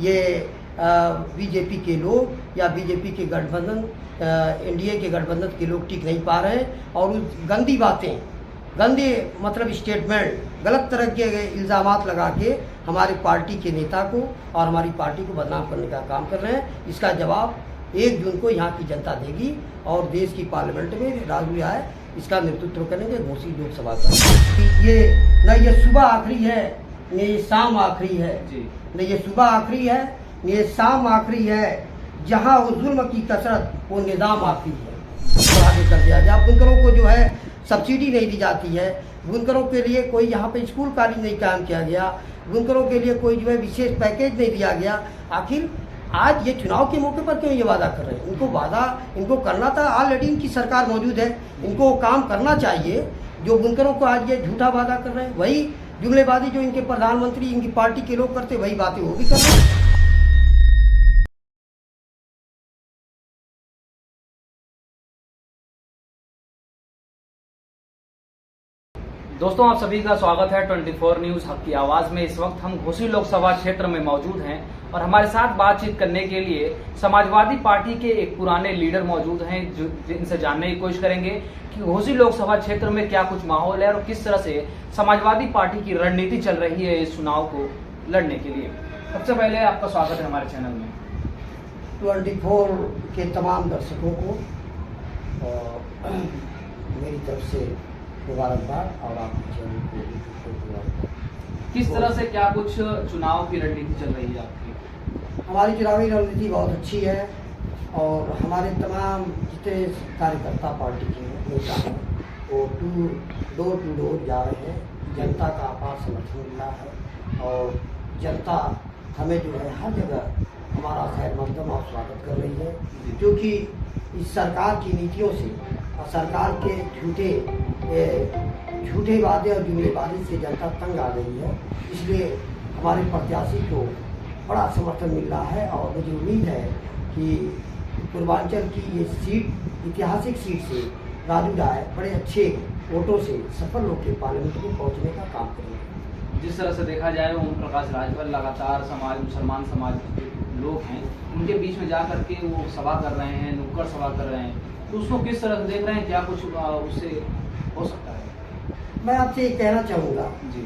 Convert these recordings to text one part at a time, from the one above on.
ये बीजेपी के लोग या बीजेपी के गठबंधन एनडीए के गठबंधन के लोग टिक नहीं पा रहे हैं और उस गंदी बातें, गंदे मतलब स्टेटमेंट, गलत तरह के इल्ज़ामात लगा के हमारी पार्टी के नेता को और हमारी पार्टी को बदनाम करने का काम कर रहे हैं। इसका जवाब 1 जून को यहाँ की जनता देगी और देश की पार्लियामेंट में राजू राय इसका नेतृत्व करेंगे घोसी लोकसभा का। ये न ये सुबह आखिरी है न ये शाम आखिरी है, न ये सुबह आखिरी है न ये शाम आखिरी है, जहाँ वो जुल्म की कसरत वो निज़ाम आखिरी है। आगे कर दिया गया। बुनकरों को जो है सब्सिडी नहीं दी जाती है, बुनकरों के लिए कोई यहाँ पे स्कूल कॉलेज नहीं कायम किया गया, बुनकरों के लिए कोई जो है विशेष पैकेज नहीं दिया गया। आखिर आज ये चुनाव के मौके पर क्यों ये वादा कर रहे हैं? इनको करना था, ऑलरेडी इनकी सरकार मौजूद है, इनको काम करना चाहिए। जो बुनकरों को आज ये झूठा वादा कर रहे हैं, वही जुमलेबाजी जो इनके प्रधानमंत्री इनकी पार्टी के लोग करते, वही बातें वो भी कर रहे हैं। दोस्तों, आप सभी का स्वागत है 24 न्यूज हक की आवाज में। इस वक्त हम घोसी लोकसभा क्षेत्र में मौजूद हैं और हमारे साथ बातचीत करने के लिए समाजवादी पार्टी के एक पुराने लीडर मौजूद हैं, जिनसे जानने की कोशिश करेंगे कि घोसी लोकसभा क्षेत्र में क्या कुछ माहौल है और किस तरह से समाजवादी पार्टी की रणनीति चल रही है इस चुनाव को लड़ने के लिए। सबसे पहले आपका स्वागत है हमारे चैनल में। 24 के तमाम दर्शकों को मेरी तरफ से मुबारकबाद और आपके चैनल को मुबारकबाद। किस तरह से क्या कुछ चुनाव की रणनीति चल रही है आपकी? हमारी चुनावी रणनीति बहुत अच्छी है और हमारे तमाम जितने कार्यकर्ता पार्टी के नेता हैं वो डोर टू डोर जा रहे हैं। जनता का अपार समर्थन मिल रहा है और जनता हमें जो है हर जगह हमारा खैर मकदम और स्वागत कर रही है, क्योंकि इस सरकार की नीतियों से और सरकार के झूठे वादे और जुमलेबाजी से जनता तंग आ गई है। इसलिए हमारे प्रत्याशी को बड़ा समर्थन मिल रहा है और मुझे उम्मीद है कि पूर्वांचल की ये सीट, ऐतिहासिक सीट से राजू राय बड़े अच्छे वोटों से सफल होकर पार्लियामेंट में पहुंचने का काम करेंगे। जिस तरह से देखा जाए, ओम प्रकाश राजभर लगातार मुसलमान समाज के लोग हैं, उनके बीच में जा करके वो सभा कर रहे हैं, नुक्कड़ सभा कर रहे हैं, तो उसको किस तरह से देख रहे हैं? क्या कुछ उससे हो सकता है? मैं आपसे ये कहना चाहूँगा जी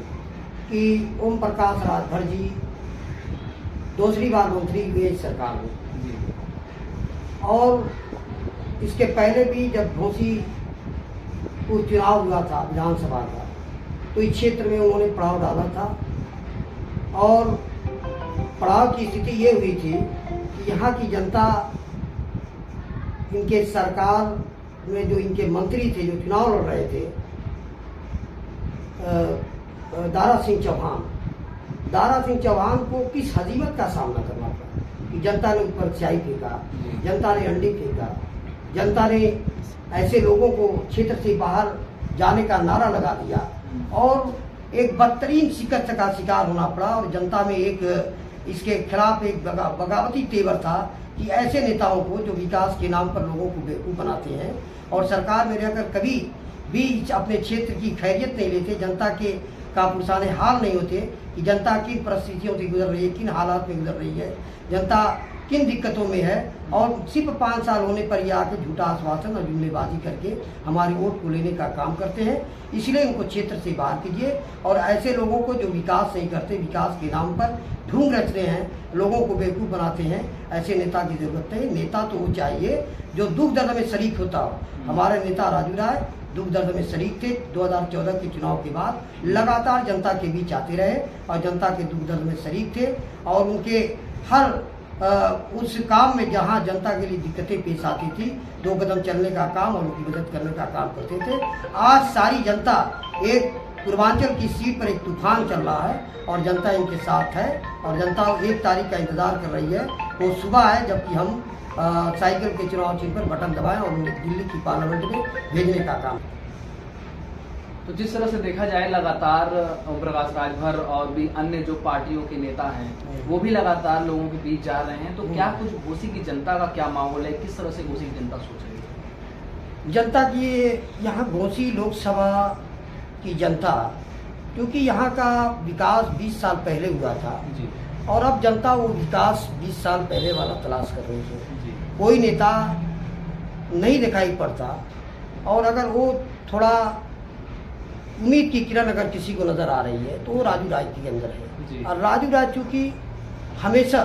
कि ओम प्रकाश राजभर जी दूसरी बार मंत्री हुए इस सरकार में जी, और इसके पहले भी जब घोसी को चुनाव हुआ था विधानसभा का, तो इस क्षेत्र में उन्होंने पड़ाव डाला था और पड़ाव की स्थिति ये हुई थी कि यहाँ की जनता इनके सरकार में जो इनके मंत्री थे, जो चुनाव लड़ रहे थे, दारा सिंह चौहान को किस हजीमत का सामना करना पड़ा कि जनता ने ऊपर चाय फेंका, जनता ने अंडे फेंका, जनता ने ऐसे लोगों को क्षेत्र से बाहर जाने का नारा लगा दिया और एक बदतरीन शिकस्त का शिकार होना पड़ा। और जनता में एक इसके खिलाफ एक बगावती तेवर था कि ऐसे नेताओं को जो विकास के नाम पर लोगों को बेवकूफ़ बनाते हैं और सरकार में रहकर कभी भी अपने क्षेत्र की खैरियत नहीं लेते, जनता के का पुरसाने हाल नहीं होते कि जनता किन परिस्थितियों से गुजर रही है, किन हालात में गुजर रही है, जनता किन दिक्कतों में है, और सिर्फ 5 साल होने पर यह आके झूठा आश्वासन और जुमलेबाजी करके हमारी वोट को लेने का काम करते हैं। इसलिए इनको क्षेत्र से बाहर कीजिए और ऐसे लोगों को जो विकास नहीं करते, विकास के नाम पर ढूंढ रचते हैं, लोगों को बेवकूफ़ बनाते हैं, ऐसे नेता की जरूरत है। नेता तो वो चाहिए जो दुख दर्द में शरीक होता हो। हमारे नेता राजू राय दुख दर्द में शरीक थे। 2014 के चुनाव के बाद लगातार जनता के बीच आते रहे और जनता के दुख दर्द में शरीक थे और उनके हर उस काम में जहां जनता के लिए दिक्कतें पेश आती थी, 2 कदम चलने का काम और उनकी मदद करने का काम करते थे। आज सारी जनता एक पूर्वांचल की सीट पर एक तूफान चल रहा है और जनता इनके साथ है और जनता 1 तारीख का इंतजार कर रही है। वो सुबह है जबकि हम साइकिल के चुनाव चिन्ह पर बटन दबाएं और उन्हें दिल्ली की पार्लियामेंट में भेजने का काम। तो जिस तरह से देखा जाए, लगातार ओम प्रकाश राजभर और भी अन्य जो पार्टियों के नेता हैं वो भी लगातार लोगों के बीच जा रहे हैं, तो क्या कुछ घोसी की जनता का क्या माहौल है? किस तरह से घोसी की जनता सोच रही है? जनता की यहाँ घोसी लोकसभा की जनता, क्योंकि यहाँ का विकास 20 साल पहले हुआ था जी, और अब जनता वो विकास 20 साल पहले वाला तलाश कर रही है। कोई नेता नहीं दिखाई पड़ता, और अगर वो थोड़ा उम्मीद की किरण अगर किसी को नज़र आ रही है तो वो राजू राय के अंदर है। और राजू राय चूँकि हमेशा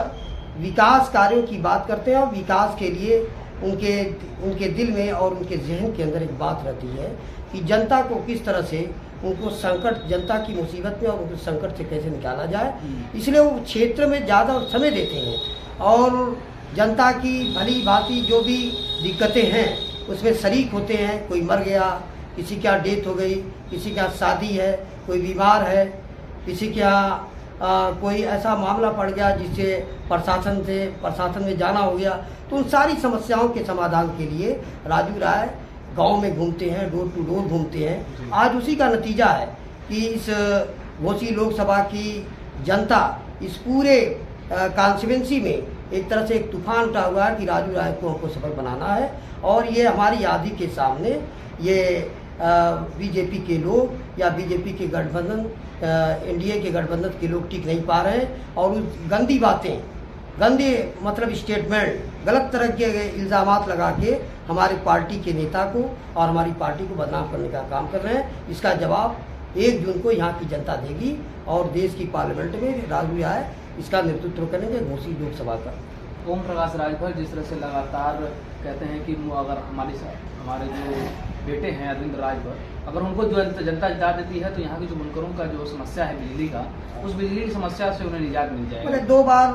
विकास कार्यों की बात करते हैं, और विकास के लिए उनके दिल में और उनके जहन के अंदर एक बात रहती है कि जनता को किस तरह से उनको संकट, जनता की मुसीबत में और उनके संकट से कैसे निकाला जाए। इसलिए वो क्षेत्र में ज़्यादा समय देते हैं और जनता की भली भांति जो भी दिक्कतें हैं उसमें शरीक होते हैं। कोई मर गया, किसी के यहाँ डेथ हो गई, किसी के यहाँ शादी है, कोई बीमार है, किसी के यहाँ कोई ऐसा मामला पड़ गया जिससे प्रशासन में जाना हो गया, तो उन सारी समस्याओं के समाधान के लिए राजू राय गांव में घूमते हैं, डोर टू डोर घूमते हैं। आज उसी का नतीजा है कि इस घोसी लोकसभा की जनता इस पूरे कॉन्स्टिट्यूंसी में एक तरह से एक तूफान उठा हुआ है कि राजू राय को हमको सफल बनाना है। और ये हमारी आदि के सामने ये बीजेपी के लोग या बीजेपी के गठबंधन, एनडीए के गठबंधन के लोग टिक नहीं पा रहे हैं, और उस गंदी बातें, गंदे मतलब स्टेटमेंट, गलत तरह के इल्ज़ामात लगा के हमारे पार्टी के नेता को और हमारी पार्टी को बदनाम करने का काम कर रहे हैं। इसका जवाब 1 जून को यहाँ की जनता देगी, और देश की पार्लियामेंट में राजू राय इसका नेतृत्व करेंगे घोसी लोकसभा का। ओम प्रकाश राजभर जिस तरह से लगातार कहते हैं कि अगर हमारे जो बेटे हैं अरविंद राजभर, अगर उनको जो जनता जिता देती है तो यहाँ की जो बुनकरों का जो समस्या है बिजली का, उस बिजली की समस्या से उन्हें निजात मिल जाएगी। मैंने 2 बार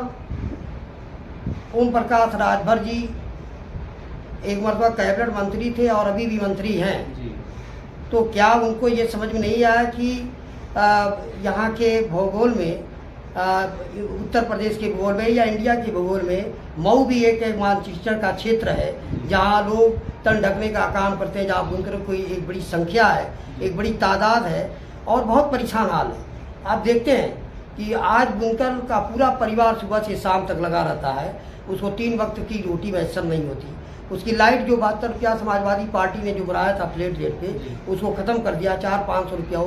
ओम प्रकाश राजभर जी एक मरतबा कैबिनेट मंत्री थे और अभी भी मंत्री हैं जी। तो क्या उनको ये समझ में नहीं आया कि यहाँ के भूगोल में, उत्तर प्रदेश के भूगोल में या इंडिया के भूगोल में मऊ भी एक मानचिस्टर का क्षेत्र है जहाँ लोग तन ढकने का काम करते हैं, जहाँ बुनकरों की एक बड़ी संख्या है, एक बड़ी तादाद है और बहुत परेशान हाल है। आप देखते हैं कि आज बुनकर का पूरा परिवार सुबह से शाम तक लगा रहता है, उसको 3 वक्त की रोटी मैसर नहीं होती। उसकी लाइट जो 72 रुपया समाजवादी पार्टी ने जो बढ़ाया था फ्लैट रेट पे, उसको ख़त्म कर दिया। 400-500 रुपया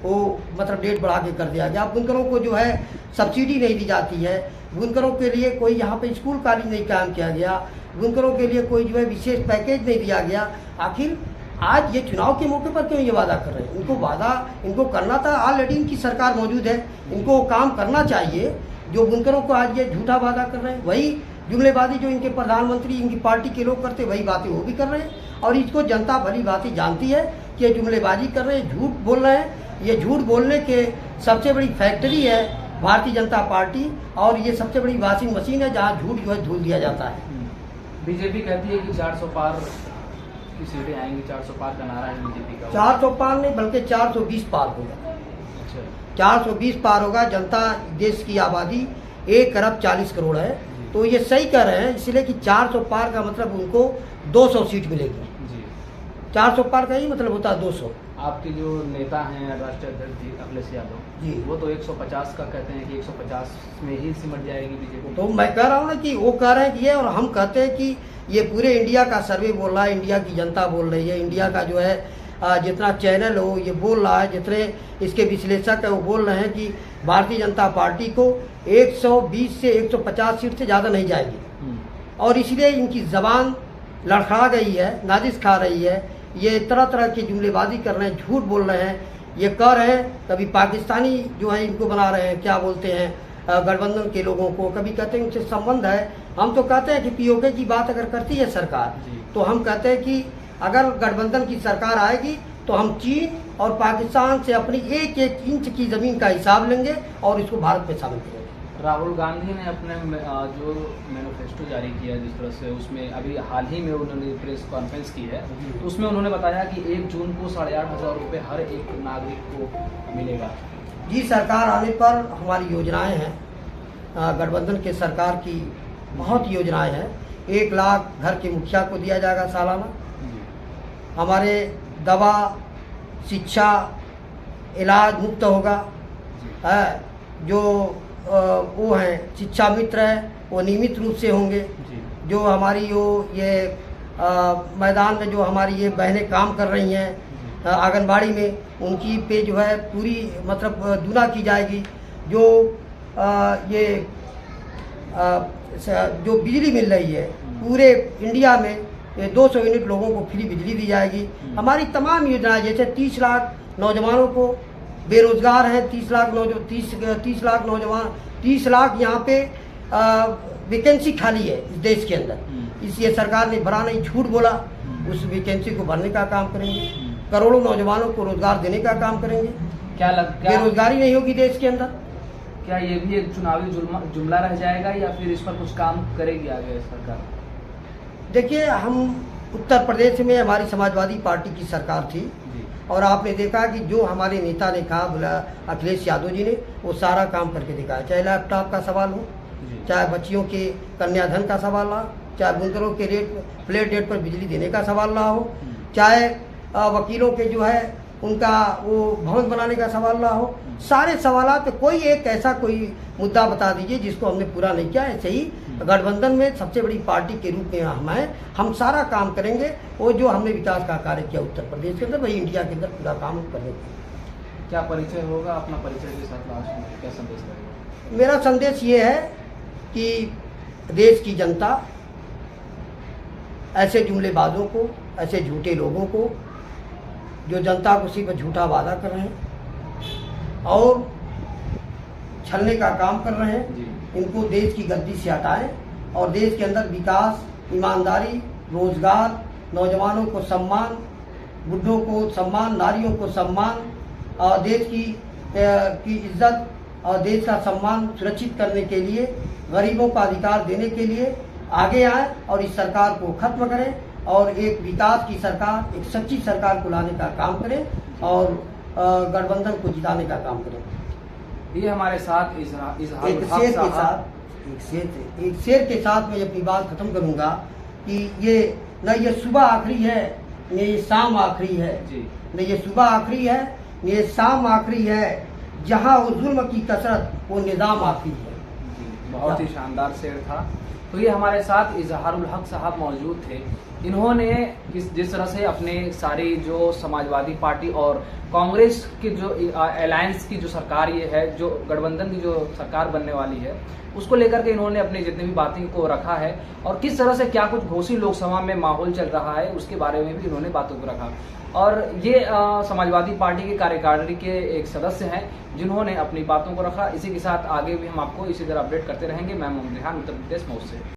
वो मतलब रेट बढ़ा के कर दिया गया। बुनकरों को जो है सब्सिडी नहीं दी जाती है, बुनकरों के लिए कोई यहाँ पे स्कूल कॉलेज नहीं कायम किया गया, बुनकरों के लिए कोई जो है विशेष पैकेज नहीं दिया गया। आखिर आज ये चुनाव के मौके पर क्यों ये वादा कर रहे हैं? इनको करना था, ऑलरेडी इनकी सरकार मौजूद है, इनको काम करना चाहिए। जो बुनकरों को आज ये झूठा वादा कर रहे हैं, वही जुमलेबाजी जो इनके प्रधानमंत्री, इनकी पार्टी के लोग करते, वही बातें वो भी कर रहे हैं। और इसको जनता भली बातें जानती है कि ये जुमलेबाजी कर रहे हैं, झूठ बोल रहे हैं। ये झूठ बोलने के सबसे बड़ी फैक्ट्री है भारतीय जनता पार्टी, और ये सबसे बड़ी वॉशिंग मशीन है जहाँ झूठ जो है धुल दिया जाता है। बीजेपी कहती है कि 400 पार की सीटें आएंगी, 400 पार का नारा है बीजेपी का। 400 पार नहीं बल्कि 420 पार होगा। अच्छा, 420 पार होगा। जनता, देश की आबादी 1 अरब 40 करोड़ है, तो ये सही कह रहे हैं, इसलिए कि 400 पार का मतलब उनको 200 सीट मिलेगी जी। 400 पार का ही मतलब होता है 200। आपके जो नेता हैं राष्ट्रीय अध्यक्ष जी अखिलेश यादव जी, वो तो 150 का कहते हैं कि 150 में ही सिमट जाएगी बीजेपी। तो मैं कह रहा हूँ ना कि वो कह रहे हैं कि ये, और हम कहते हैं कि ये पूरे इंडिया का सर्वे बोल रहा है, इंडिया की जनता बोल रही है, इंडिया का जो है जितना चैनल हो ये बोल रहा है, जितने इसके विश्लेषक है वो बोल रहे हैं कि भारतीय जनता पार्टी को 120 से 150 सीट से ज़्यादा नहीं जाएगी। और इसलिए इनकी ज़बान लड़खड़ा गई है, नाजिश खा रही है। ये तरह तरह की जुमलेबाजी कर रहे हैं, झूठ बोल रहे हैं। ये कह रहे हैं, कभी पाकिस्तानी जो है इनको बना रहे हैं, क्या बोलते हैं, गठबंधन के लोगों को, कभी कहते हैं उनसे संबंध है। हम तो कहते हैं कि पीओके की बात अगर करती है सरकार, तो हम कहते हैं कि अगर गठबंधन की सरकार आएगी तो हम चीन और पाकिस्तान से अपनी 1-1 इंच की ज़मीन का हिसाब लेंगे और इसको भारत में शामिल करेंगे। राहुल गांधी ने अपने जो मैनिफेस्टो जारी किया, जिस तरह से उसमें अभी हाल ही में उन्होंने प्रेस कॉन्फ्रेंस की है, तो उसमें उन्होंने बताया कि 1 जून को 8,500 रुपये हर एक नागरिक को मिलेगा। जी, सरकार आने पर हमारी योजनाएं हैं, गठबंधन के सरकार की बहुत योजनाएं हैं। 1 लाख घर के मुखिया को दिया जाएगा सालाना। हमारे दवा, शिक्षा, इलाज मुफ्त होगा। जो वो हैं शिक्षा मित्र हैं वो नियमित रूप से होंगे। जो हमारी ये मैदान में जो हमारी ये बहनें काम कर रही हैं आंगनबाड़ी में, उनकी पे जो है पूरी मतलब दूना की जाएगी। जो ये जो बिजली मिल रही है पूरे इंडिया में, ये 200 यूनिट लोगों को फ्री बिजली दी जाएगी। हमारी तमाम योजनाएं, जैसे 30 लाख नौजवानों को बेरोजगार हैं, 30 लाख नौजवान, 30 लाख यहाँ पे वैकेंसी खाली है इस देश के अंदर, इसलिए सरकार ने भरा नहीं, झूठ बोला। उस वैकेंसी को भरने का काम करेंगे, करोड़ों नौजवानों को रोजगार देने का काम करेंगे। क्या बेरोजगारी नहीं होगी देश के अंदर। क्या ये भी एक चुनावी जुमला रह जाएगा या फिर इस पर कुछ काम करेगी आगे सरकार? देखिए, हम उत्तर प्रदेश में हमारी समाजवादी पार्टी की सरकार थी और आपने देखा कि जो हमारे नेता ने कहा, बोला अखिलेश यादव जी ने, वो सारा काम करके दिखाया। चाहे लैपटॉप का सवाल हो, चाहे बच्चियों के कन्याधन का सवाल हो, चाहे बुनकरों के फ्लैट रेट पर बिजली देने का सवाल ना हो, चाहे वकीलों के जो है उनका वो भवन बनाने का सवाल ना हो, सारे सवालात कोई एक ऐसा कोई मुद्दा बता दीजिए जिसको हमने पूरा नहीं किया। ऐसे ही गठबंधन में सबसे बड़ी पार्टी के रूप में हम हैं, हम सारा काम करेंगे। वो जो हमने विकास का कार्य किया उत्तर प्रदेश के अंदर, वही इंडिया के अंदर पूरा काम करेंगे। क्या परिचय होगा अपना? परिचय के साथ लास्ट में क्या संदेश रहेगा? मेरा संदेश ये है कि देश की जनता ऐसे जुमलेबाजों को, ऐसे झूठे लोगों को जो जनता को सिर्फ झूठा वादा कर रहे हैं और छलने का काम कर रहे हैं, इनको देश की गद्दी से हटाएं और देश के अंदर विकास, ईमानदारी, रोजगार, नौजवानों को सम्मान, बुढ़ों को सम्मान, नारियों को सम्मान और देश की इज्जत और देश का सम्मान सुरक्षित करने के लिए, गरीबों का अधिकार देने के लिए आगे आए और इस सरकार को खत्म करें और एक विकास की सरकार, एक सच्ची सरकार को लाने का काम करें और गठबंधन को जिताने का काम करें। ये हमारे साथ एक शेर के साथ मैं अपनी बात खत्म करूंगा कि ये न ये सुबह आखिरी है न ये शाम आखिरी है, न ये सुबह आखिरी है न ये शाम आखिरी है, जहां वो जुल्म की कसरत वो निजाम आखिरी है। बहुत ही शानदार शेर था। तो ये हमारे साथ इजहारुल हक साहब मौजूद थे। इन्होंने जिस तरह से अपने सारी जो समाजवादी पार्टी और कांग्रेस की जो अलायंस की जो सरकार ये है, जो गठबंधन की जो सरकार बनने वाली है, उसको लेकर के इन्होंने अपने जितने भी बातें को रखा है और किस तरह से क्या कुछ घोषी लोकसभा में माहौल चल रहा है उसके बारे में भी इन्होंने बातों को रखा। और ये समाजवादी पार्टी के कार्यकारिणी के एक सदस्य हैं जिन्होंने अपनी बातों को रखा। इसी के साथ आगे भी हम आपको इसी तरह अपडेट करते रहेंगे। मैं मोहम्मद रिहान, उत्तर प्रदेश मऊ से।